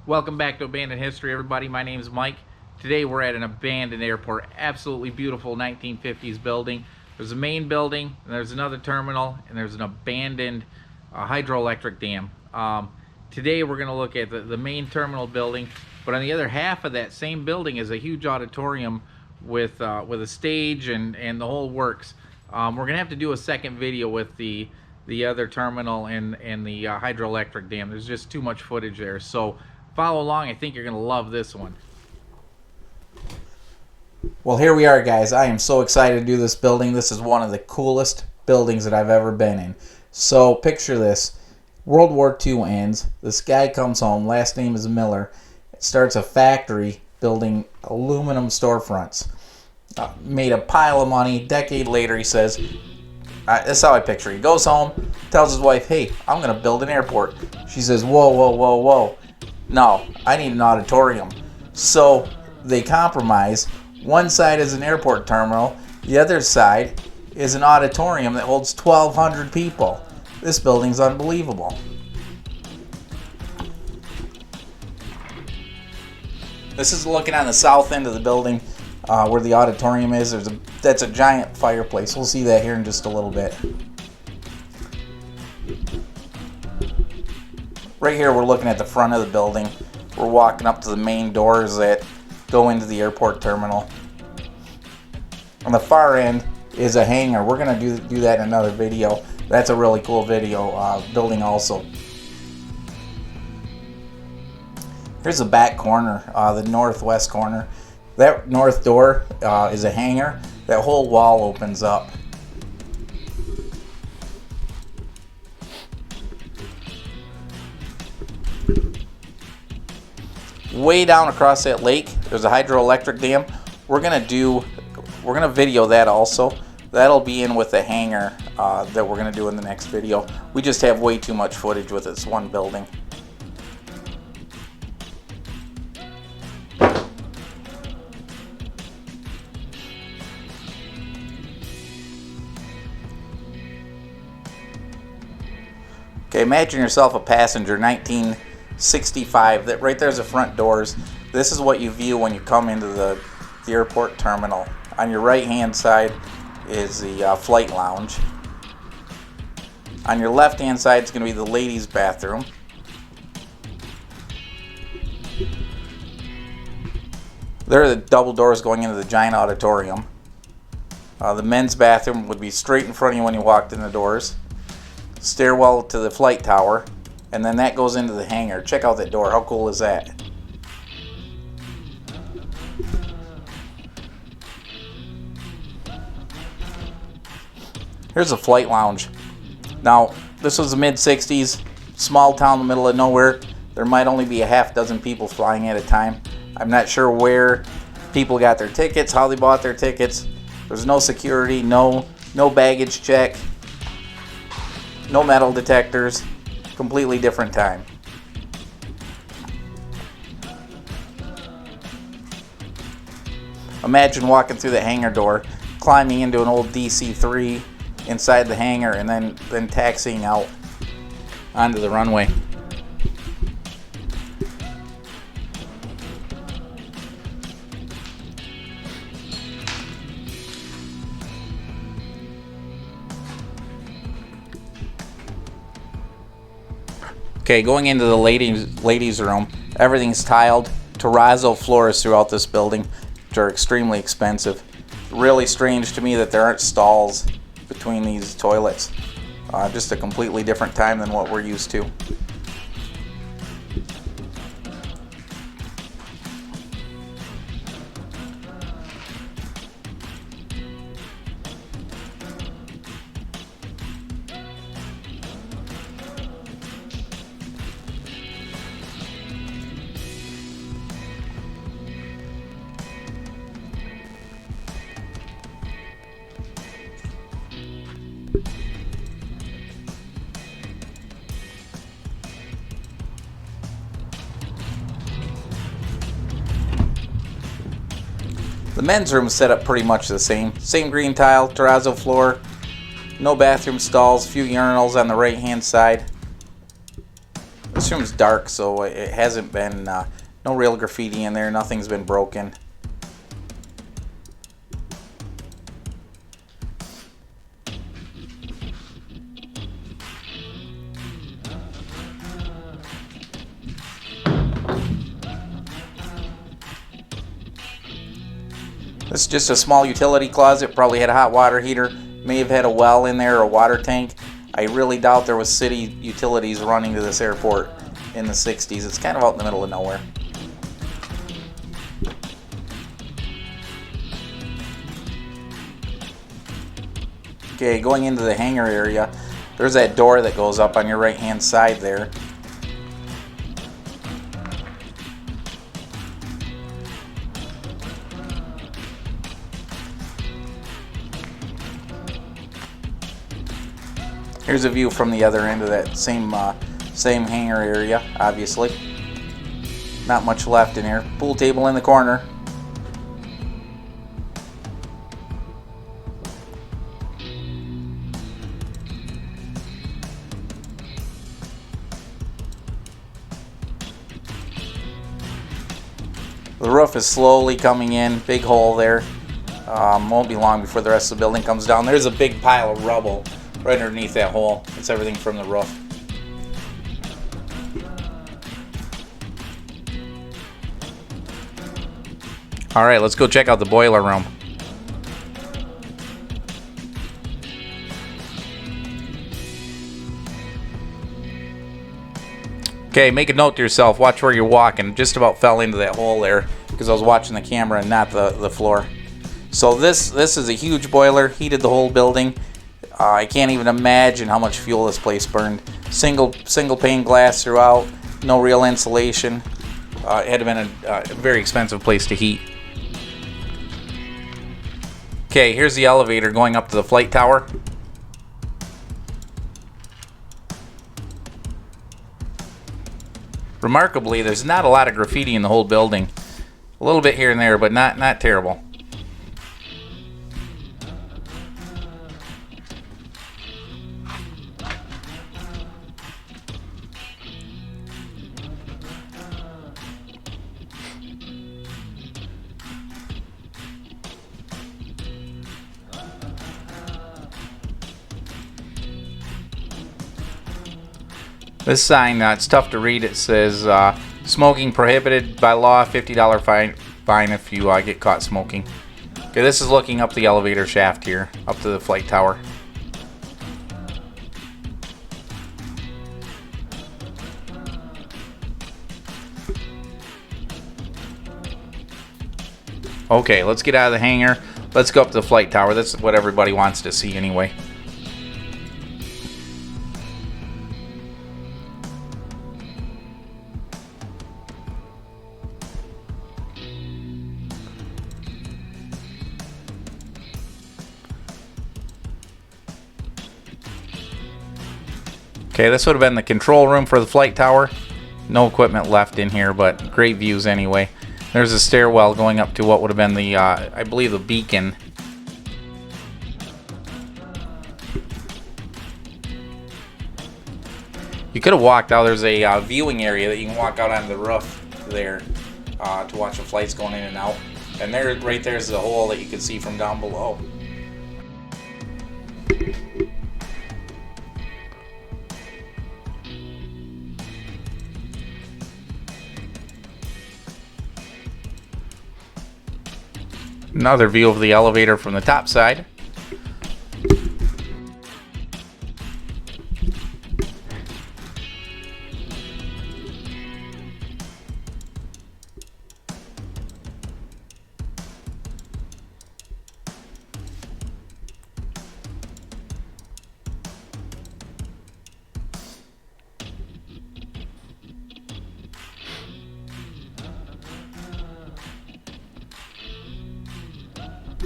Welcome back to Abandoned History, everybody. My name is Mike. Today we're at an abandoned airport. Absolutely beautiful 1950s building. There's a main building, and there's another terminal, and there's an abandoned hydroelectric dam. Today we're going to look at the main terminal building, but on the other half of that same building is a huge auditorium with a stage and the whole works. We're going to have to do a second video with the other terminal and the hydroelectric dam. There's just too much footage there. So follow along. I think you're going to love this one. Well, here we are, guys. I am so excited to do this building. This is one of the coolest buildings that I've ever been in. So picture this. World War II ends. This guy comes home. Last name is Miller. Starts a factory building aluminum storefronts. Made a pile of money. Decade later, he says, that's how I picture it. He goes home, tells his wife, hey, I'm going to build an airport. She says, whoa, whoa, whoa, whoa. No, I need an auditorium. So they compromise. One side is an airport terminal. The other side is an auditorium that holds 1,200 people. This building's unbelievable. This is looking on the south end of the building where the auditorium is. That's a giant fireplace. We'll see that here in just a little bit. Right here we're looking at the front of the building. We're walking up to the main doors that go into the airport terminal. On the far end is a hangar. We're going to do that in another video. That's a really cool video building also. Here's the back corner, the northwest corner. That north door is a hangar. That whole wall opens up. Way down across that lake, there's a hydroelectric dam. We're gonna video that also. That'll be in with the hangar that we're gonna do in the next video. We just have way too much footage with this one building. Okay, imagine yourself a passenger, 1965. That right there's the front doors. This is what you view when you come into the airport terminal. On your right hand side is the flight lounge. On your left hand side is going to be the ladies' bathroom. There are the double doors going into the giant auditorium. The men's bathroom would be straight in front of you when you walked in the doors. Stairwell to the flight tower, and then that goes into the hangar. Check out that door. How cool is that? Here's a flight lounge. Now, this was the mid-60s, small town in the middle of nowhere. There might only be a half dozen people flying at a time. I'm not sure where people got their tickets, how they bought their tickets. There's no security, no baggage check, no metal detectors. Completely different time. Imagine walking through the hangar door, climbing into an old DC-3 inside the hangar, and then taxiing out onto the runway. Okay, going into the ladies' room, everything's tiled. Terrazzo floors throughout this building, which are extremely expensive. Really strange to me that there aren't stalls between these toilets. Just a completely different time than what we're used to. The men's room is set up pretty much the same. Same green tile, terrazzo floor, no bathroom stalls, few urinals on the right hand side. This room's dark, so it hasn't been, no real graffiti in there. Nothing's been broken. This is just a small utility closet. Probably had a hot water heater. May have had a well in there or a water tank. I really doubt there was city utilities running to this airport in the 60s. It's kind of out in the middle of nowhere. Okay, going into the hangar area, there's that door that goes up on your right hand side there. Here's a view from the other end of that same hangar area, obviously. Not much left in here. Pool table in the corner. The roof is slowly coming in. Big hole there. Won't be long before the rest of the building comes down. There's a big pile of rubble right underneath that hole. It's everything from the roof. Alright, let's go check out the boiler room. Okay, make a note to yourself. Watch where you're walking. Just about fell into that hole there because I was watching the camera and not the floor. So this is a huge boiler. Heated the whole building. I can't even imagine how much fuel this place burned. Single pane glass throughout. No real insulation. It had been a very expensive place to heat. Okay, here's the elevator going up to the flight tower. Remarkably, there's not a lot of graffiti in the whole building. A little bit here and there, but not terrible. This sign, it's tough to read. It says, smoking prohibited by law, $50 fine if you get caught smoking. Okay, this is looking up the elevator shaft here, up to the flight tower. Okay, let's get out of the hangar. Let's go up to the flight tower. That's what everybody wants to see anyway. Okay, this would have been the control room for the flight tower. No equipment left in here, but great views anyway. There's a stairwell going up to what would have been the, I believe, the beacon. You could have walked out. There's a viewing area that you can walk out onto the roof there to watch the flights going in and out. And there, right there's the hole that you can see from down below. Another view of the elevator from the top side.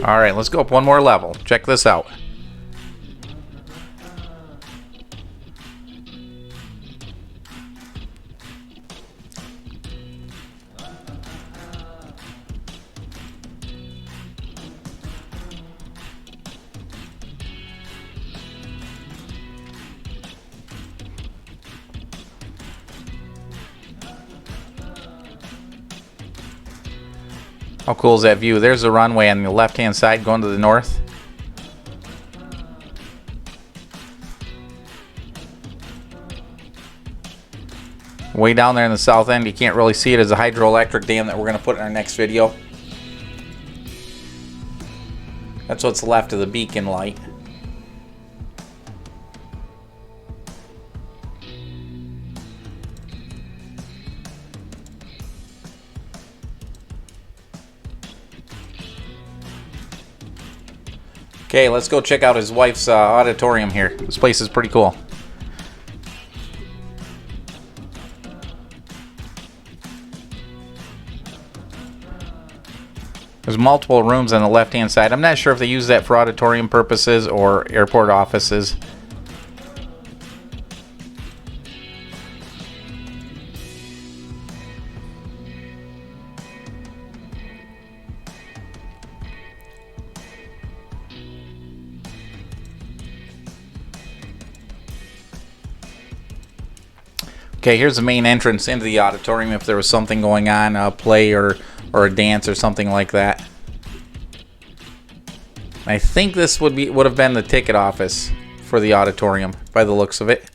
All right, let's go up one more level. Check this out. How cool is that view? There's the runway on the left-hand side going to the north. Way down there in the south end, you can't really see it, as a hydroelectric dam that we're going to put in our next video. That's what's left of the beacon light. Okay, let's go check out his wife's auditorium here. This place is pretty cool. There's multiple rooms on the left-hand side. I'm not sure if they use that for auditorium purposes or airport offices. Okay, here's the main entrance into the auditorium if there was something going on, a play or a dance or something like that. I think this would have been the ticket office for the auditorium by the looks of it.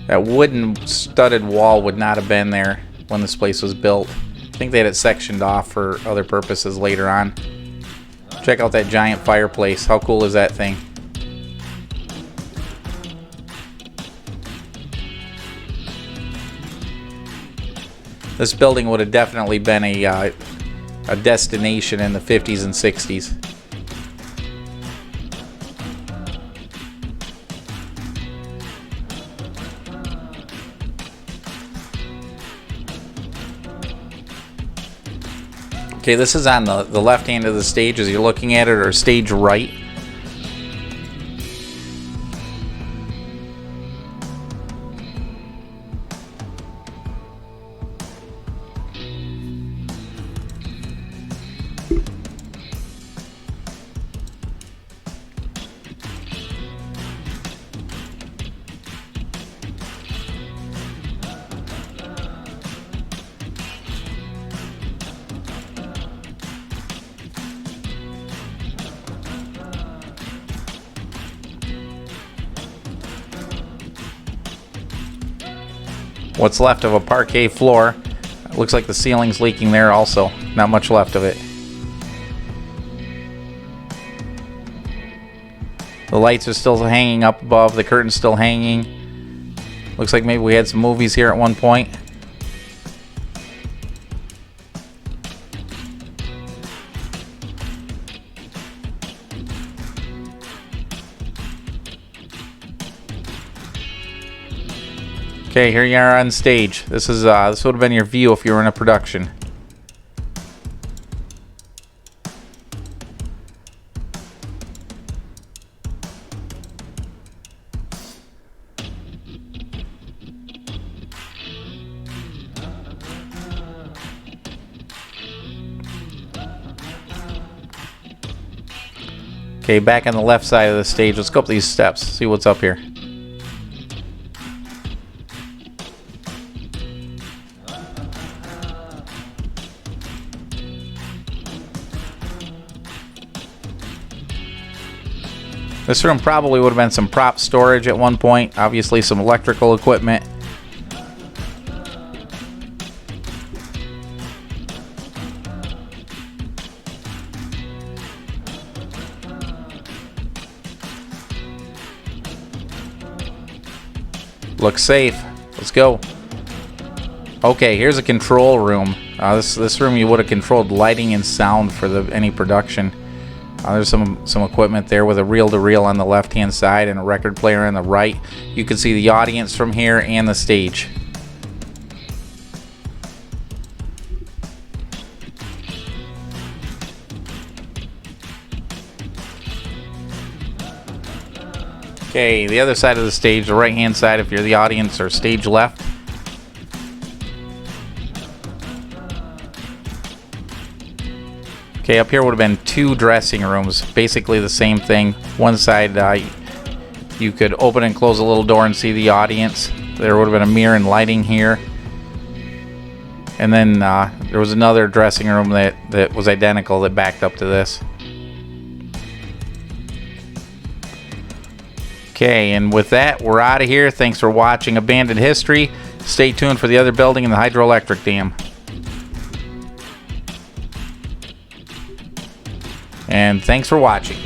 That wooden studded wall would not have been there when this place was built. I think they had it sectioned off for other purposes later on. Check out that giant fireplace. How cool is that thing? This building would have definitely been a destination in the 50s and 60s. Okay, this is on the left hand of the stage as you're looking at it, or stage right. What's left of a parquet floor. It looks like the ceiling's leaking there also. Not much left of it. The lights are still hanging up above. The curtain's still hanging. Looks like maybe we had some movies here at one point. Okay, here you are on stage. This would have been your view if you were in a production. Okay, back on the left side of the stage. Let's go up these steps, see what's up here. This room probably would have been some prop storage at one point. Obviously some electrical equipment. Looks safe. Let's go. Okay, here's a control room. This room you would have controlled lighting and sound for any production. There's some equipment there with a reel-to-reel on the left-hand side and a record player on the right. You can see the audience from here and the stage. Okay, the other side of the stage, the right-hand side if you're the audience, or stage left. Okay, up here would have been 2 dressing rooms, basically the same thing. One side you could open and close a little door and see the audience. There would have been a mirror and lighting here. And then there was another dressing room that was identical that backed up to this. Okay, and with that, we're out of here. Thanks for watching Abandoned History. Stay tuned for the other building in the hydroelectric dam. And thanks for watching.